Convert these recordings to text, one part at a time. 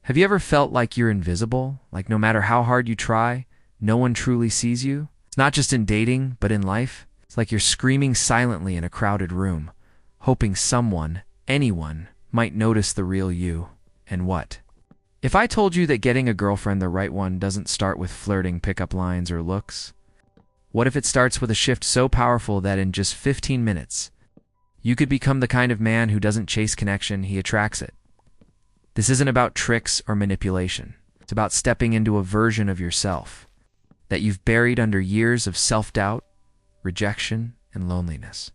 Have you ever felt like you're invisible? Like no matter how hard you try, no one truly sees you? It's not just in dating, but in life. It's like you're screaming silently in a crowded room, hoping someone, anyone, might notice the real you. And what? If I told you that getting a girlfriend, the right one, doesn't start with flirting pickup lines or looks? What if it starts with a shift so powerful that in just 15 minutes, you could become the kind of man who doesn't chase connection, he attracts it? This isn't about tricks or manipulation. It's about stepping into a version of yourself that you've buried under years of self-doubt, rejection, and loneliness.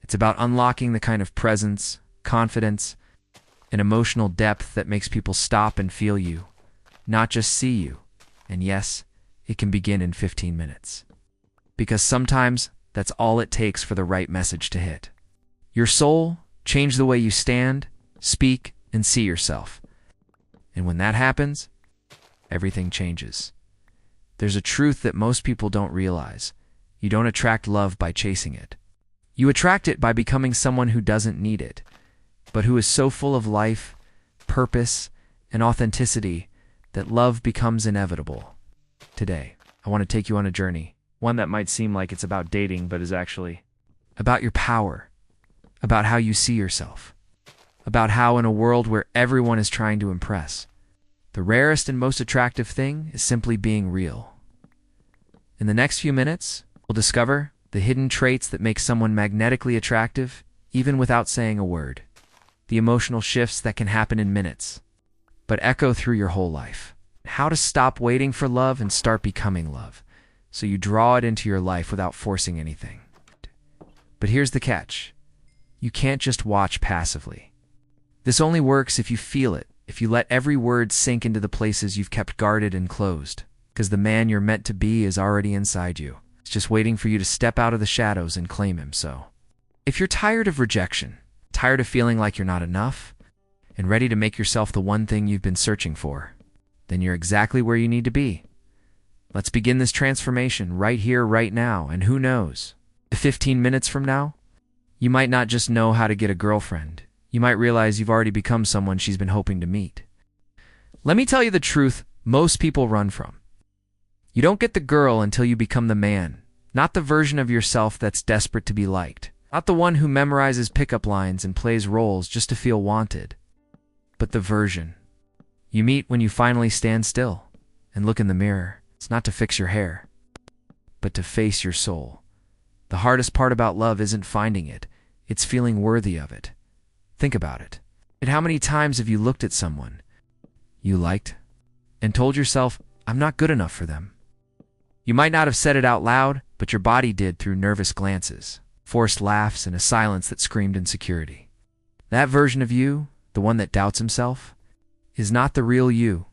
It's about unlocking the kind of presence, confidence, and emotional depth that makes people stop and feel you, not just see you. And yes, it can begin in 15 minutes. Because sometimes that's all it takes for the right message to hit your soul, change the way you stand, speak, and see yourself. And when that happens, everything changes. There's a truth that most people don't realize. You don't attract love by chasing it. You attract it by becoming someone who doesn't need it, but who is so full of life, purpose, and authenticity that love becomes inevitable. Today, I want to take you on a journey, one that might seem like it's about dating, but is actually about your power, about how you see yourself, about how in a world where everyone is trying to impress, the rarest and most attractive thing is simply being real. In the next few minutes, we'll discover the hidden traits that make someone magnetically attractive, even without saying a word. The emotional shifts that can happen in minutes, but echo through your whole life. How to stop waiting for love and start becoming love, so you draw it into your life without forcing anything. But here's the catch. You can't just watch passively. This only works if you feel it, if you let every word sink into the places you've kept guarded and closed, because the man you're meant to be is already inside you. It's just waiting for you to step out of the shadows and claim him. So, if you're tired of rejection, tired of feeling like you're not enough, and ready to make yourself the one thing you've been searching for, then you're exactly where you need to be. Let's begin this transformation right here, right now, and who knows, 15 minutes from now, you might not just know how to get a girlfriend. You might realize you've already become someone she's been hoping to meet. Let me tell you the truth most people run from. You don't get the girl until you become the man, not the version of yourself that's desperate to be liked, not the one who memorizes pickup lines and plays roles just to feel wanted, but the version you meet when you finally stand still and look in the mirror. It's not to fix your hair, but to face your soul. The hardest part about love isn't finding it, it's feeling worthy of it. Think about it. And how many times have you looked at someone you liked and told yourself, I'm not good enough for them? You might not have said it out loud, but your body did through nervous glances, forced laughs, and a silence that screamed insecurity. That version of you, the one that doubts himself, is not the real you.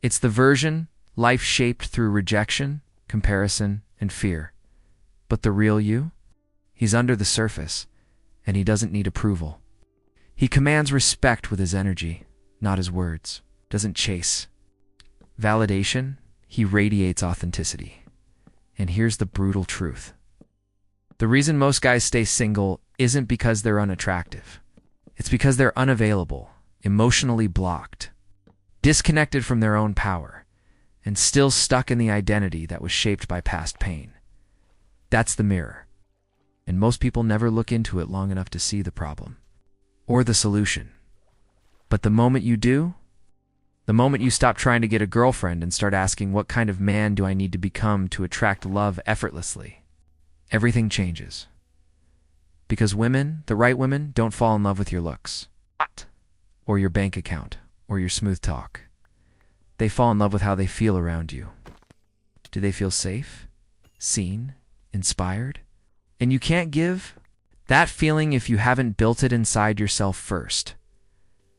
It's the version life shaped through rejection, comparison, and fear. But the real you? He's under the surface, and he doesn't need approval. He commands respect with his energy, not his words. Doesn't chase validation, he radiates authenticity. And here's the brutal truth. The reason most guys stay single isn't because they're unattractive. It's because they're unavailable, emotionally blocked, disconnected from their own power, and still stuck in the identity that was shaped by past pain. That's the mirror. And most people never look into it long enough to see the problem or the solution. But the moment you do, the moment you stop trying to get a girlfriend and start asking, what kind of man do I need to become to attract love effortlessly, everything changes. Because women, the right women, don't fall in love with your looks, or your bank account, or your smooth talk. They fall in love with how they feel around you. Do they feel safe, seen, inspired? And you can't give that feeling if you haven't built it inside yourself first.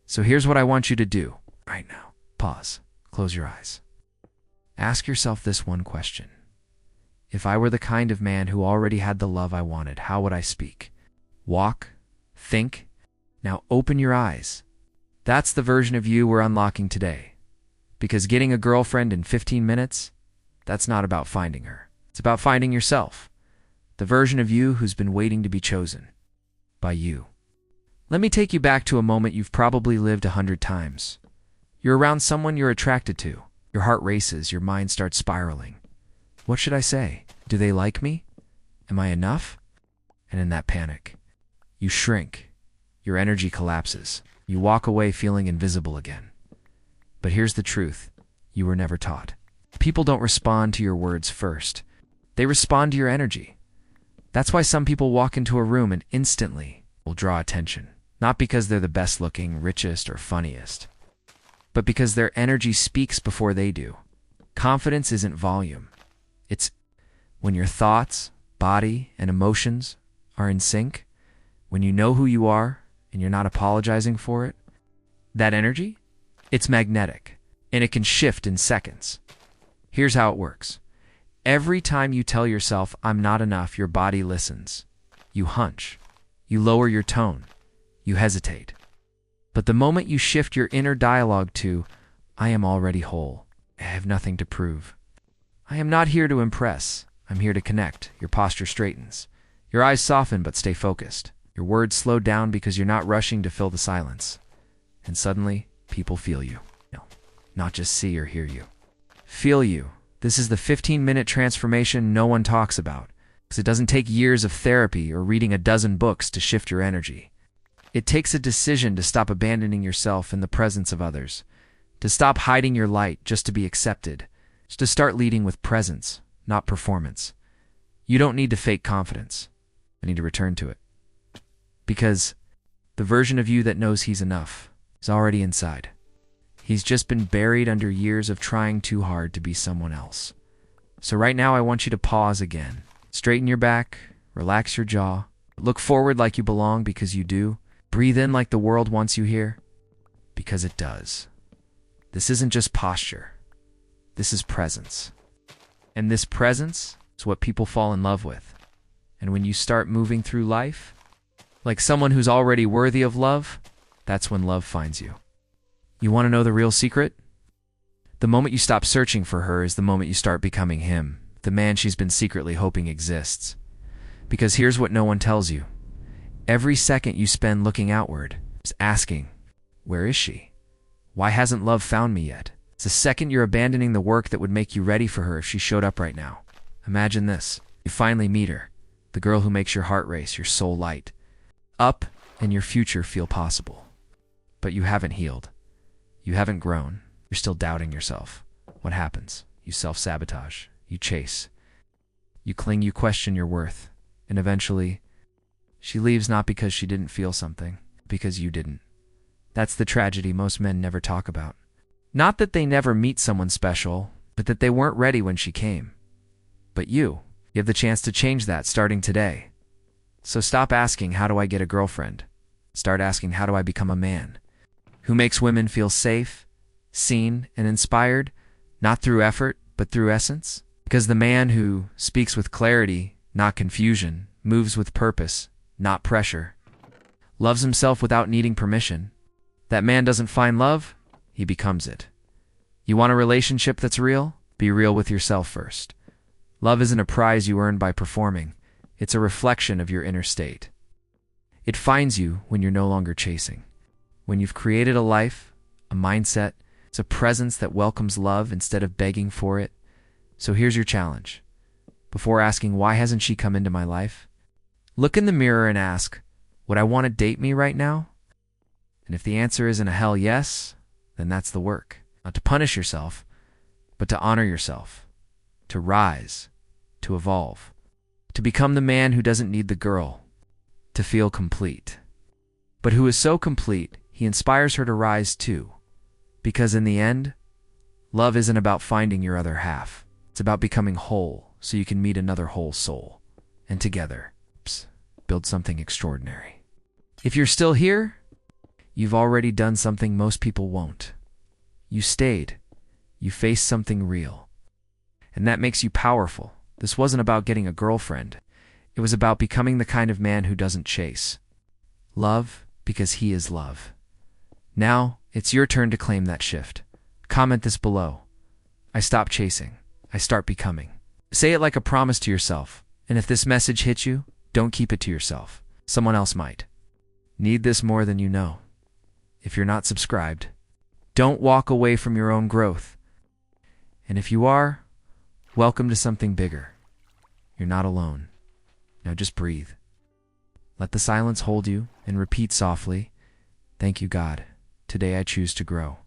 So here's what I want you to do right now. Pause. Close your eyes. Ask yourself this one question. If I were the kind of man who already had the love I wanted, how would I speak? Walk? Think? Now open your eyes. That's the version of you we're unlocking today. Because getting a girlfriend in 15 minutes, that's not about finding her. It's about finding yourself. The version of you who's been waiting to be chosen by you. Let me take you back to a moment you've probably lived 100 times. You're around someone you're attracted to. Your heart races, your mind starts spiraling. What should I say? Do they like me? Am I enough? And in that panic, you shrink. Your energy collapses. You walk away feeling invisible again. But here's the truth. You were never taught. People don't respond to your words first. They respond to your energy. That's why some people walk into a room and instantly will draw attention. Not because they're the best looking, richest, or funniest, but because their energy speaks before they do. Confidence isn't volume. It's when your thoughts, body, and emotions are in sync, when you know who you are and you're not apologizing for it. That energy, it's magnetic, and it can shift in seconds. Here's how it works. Every time you tell yourself, "I'm not enough," your body listens. You hunch. You lower your tone. You hesitate. But the moment you shift your inner dialogue to, "I am already whole. I have nothing to prove. I am not here to impress. I'm here to connect," your posture straightens. Your eyes soften but stay focused. Your words slow down because you're not rushing to fill the silence. And suddenly, people feel you. No, not just see or hear you. Feel you. This is the 15-minute transformation no one talks about, because it doesn't take years of therapy or reading a dozen books to shift your energy. It takes a decision to stop abandoning yourself in the presence of others, to stop hiding your light just to be accepted, to start leading with presence, not performance. You don't need to fake confidence. I need to return to it. Because the version of you that knows he's enough is already inside. He's just been buried under years of trying too hard to be someone else. So right now I want you to pause again. Straighten your back, relax your jaw, look forward like you belong because you do. Breathe in like the world wants you here, because it does. This isn't just posture. This is presence. And this presence is what people fall in love with. And when you start moving through life, like someone who's already worthy of love, that's when love finds you. You want to know the real secret? The moment you stop searching for her is the moment you start becoming him, the man she's been secretly hoping exists. Because here's what no one tells you. Every second you spend looking outward is asking, where is she? Why hasn't love found me yet? It's the second you're abandoning the work that would make you ready for her if she showed up right now. Imagine this. You finally meet her, the girl who makes your heart race, your soul light up, and your future feel possible. But you haven't healed. You haven't grown. You're still doubting yourself. What happens? You self-sabotage. You chase. You cling, you question your worth. And eventually, she leaves not because she didn't feel something, because you didn't. That's the tragedy most men never talk about. Not that they never meet someone special, but that they weren't ready when she came. But you have the chance to change that starting today. So stop asking, how do I get a girlfriend? Start asking, how do I become a man who makes women feel safe, seen, and inspired, not through effort, but through essence? Because the man who speaks with clarity, not confusion, moves with purpose, not pressure, loves himself without needing permission. That man doesn't find love, he becomes it. You want a relationship that's real? Be real with yourself first. Love isn't a prize you earn by performing. It's a reflection of your inner state. It finds you when you're no longer chasing. When you've created a life, a mindset, it's a presence that welcomes love instead of begging for it. So here's your challenge. Before asking, why hasn't she come into my life? Look in the mirror and ask, would I want to date me right now? And if the answer isn't a hell yes, then that's the work. Not to punish yourself, but to honor yourself, to rise, to evolve, to become the man who doesn't need the girl, to feel complete, but who is so complete, he inspires her to rise too. Because in the end, love isn't about finding your other half. It's about becoming whole so you can meet another whole soul. And together, build something extraordinary. If you're still here, you've already done something most people won't. You stayed. You faced something real. And that makes you powerful. This wasn't about getting a girlfriend. It was about becoming the kind of man who doesn't chase. Love because he is love. Now, it's your turn to claim that shift. Comment this below. I stop chasing. I start becoming. Say it like a promise to yourself. And if this message hits you, don't keep it to yourself. Someone else might need this more than you know. If you're not subscribed, Don't walk away from your own growth. And if you are, welcome to something bigger. You're not alone. Now just breathe. Let the silence hold you and repeat softly, "Thank you, God. Today I choose to grow."